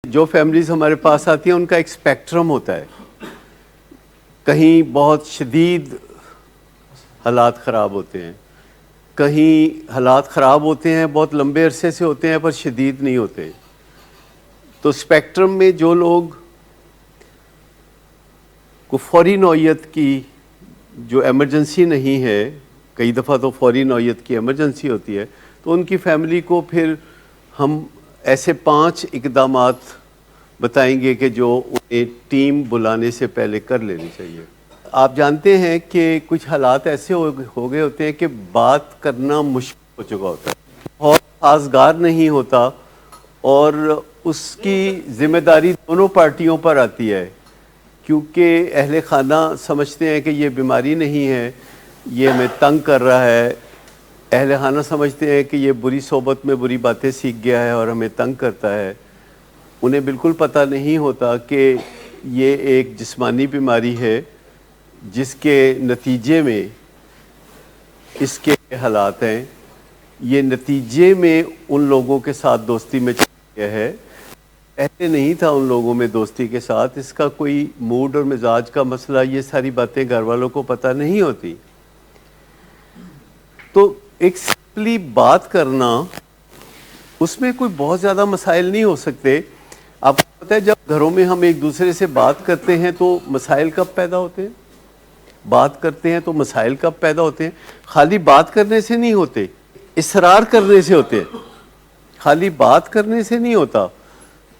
جو فیملیز ہمارے پاس آتی ہیں ان کا ایک اسپیکٹرم ہوتا ہے. کہیں بہت شدید حالات خراب ہوتے ہیں، کہیں حالات خراب ہوتے ہیں بہت لمبے عرصے سے ہوتے ہیں پر شدید نہیں ہوتے. تو اسپیکٹرم میں جو لوگ کو فوری نوعیت کی جو ایمرجنسی نہیں ہے، کئی دفعہ تو فوری نوعیت کی ایمرجنسی ہوتی ہے، تو ان کی فیملی کو پھر ہم ایسے 5 اقدامات بتائیں گے کہ جو انہیں ٹیم بلانے سے پہلے کر لینی چاہیے. آپ جانتے ہیں کہ کچھ حالات ایسے ہو گئے ہوتے ہیں کہ بات کرنا مشکل ہو چکا ہوتا ہے، بہت سازگار نہیں ہوتا، اور اس کی ذمہ داری دونوں پارٹیوں پر آتی ہے، کیونکہ اہل خانہ سمجھتے ہیں کہ یہ بیماری نہیں ہے، یہ ہمیں تنگ کر رہا ہے. اہل خانہ سمجھتے ہیں کہ یہ بری صحبت میں بری باتیں سیکھ گیا ہے اور ہمیں تنگ کرتا ہے. انہیں بالکل پتہ نہیں ہوتا کہ یہ ایک جسمانی بیماری ہے جس کے نتیجے میں اس کے حالات ہیں. یہ نتیجے میں ان لوگوں کے ساتھ دوستی میں چل گیا ہے، پہلے نہیں تھا ان لوگوں میں دوستی کے ساتھ. اس کا کوئی موڈ اور مزاج کا مسئلہ، یہ ساری باتیں گھر والوں کو پتہ نہیں ہوتی. تو ایک سمپلی بات کرنا، اس میں کوئی بہت زیادہ مسائل نہیں ہو سکتے. آپ کو پتہ ہے جب گھروں میں ہم ایک دوسرے سے بات کرتے ہیں تو مسائل کب پیدا ہوتے ہیں؟ بات کرتے ہیں تو مسائل کب پیدا ہوتے ہیں؟ خالی بات کرنے سے نہیں ہوتے، اصرار کرنے سے ہوتے ہیں. خالی بات کرنے سے نہیں ہوتا.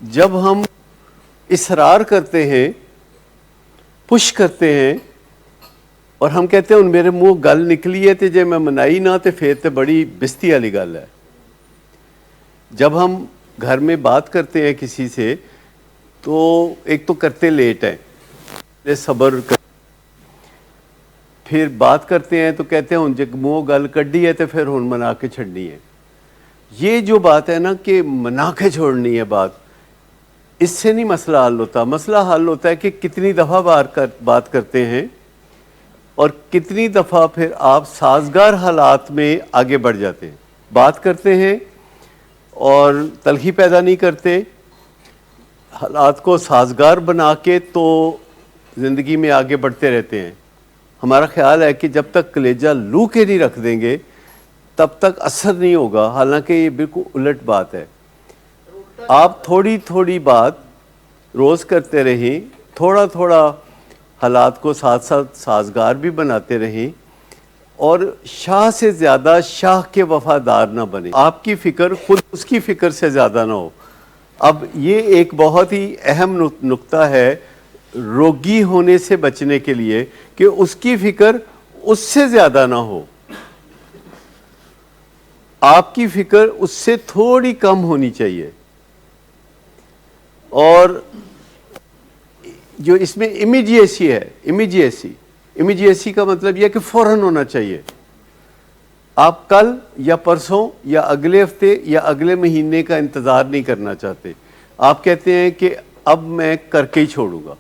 جب ہم اصرار کرتے ہیں، پش کرتے ہیں، اور ہم کہتے ہیں ان میرے منہ گل نکلی ہے تے جے میں منائی نہ تے پھر تے بڑی بستی والی گل ہے. جب ہم گھر میں بات کرتے ہیں کسی سے تو ایک تو کرتے لیٹ ہیں، صبر کر، پھر بات کرتے ہیں تو کہتے ہیں ہن جے منہ گل کڈی ہے تے پھر ہن منا کے چھڑنی ہے. یہ جو بات ہے نا کہ منا کے چھوڑنی ہے بات، اس سے نہیں مسئلہ حل ہوتا. مسئلہ حل ہوتا ہے کہ کتنی دفعہ بات کرتے ہیں اور کتنی دفعہ پھر آپ سازگار حالات میں آگے بڑھ جاتے ہیں. بات کرتے ہیں اور تلخی پیدا نہیں کرتے، حالات کو سازگار بنا کے تو زندگی میں آگے بڑھتے رہتے ہیں. ہمارا خیال ہے کہ جب تک کلیجہ لو کے نہیں رکھ دیں گے تب تک اثر نہیں ہوگا، حالانکہ یہ بالکل الٹ بات ہے. آپ تھوڑی تھوڑی بات روز کرتے رہیں، تھوڑا تھوڑا حالات کو ساتھ ساتھ سازگار بھی بناتے رہیں، اور شاہ سے زیادہ شاہ کے وفادار نہ بنیں. آپ کی فکر خود اس کی فکر سے زیادہ نہ ہو. اب یہ ایک بہت ہی اہم نقطہ ہے روگی ہونے سے بچنے کے لیے کہ اس کی فکر اس سے زیادہ نہ ہو، آپ کی فکر اس سے تھوڑی کم ہونی چاہیے. اور جو اس میں امیڈیسی ہے، امیڈیسی کا مطلب یہ کہ فوراً ہونا چاہیے. آپ کل یا پرسوں یا اگلے ہفتے یا اگلے مہینے کا انتظار نہیں کرنا چاہتے. آپ کہتے ہیں کہ اب میں کر کے ہی چھوڑوں گا.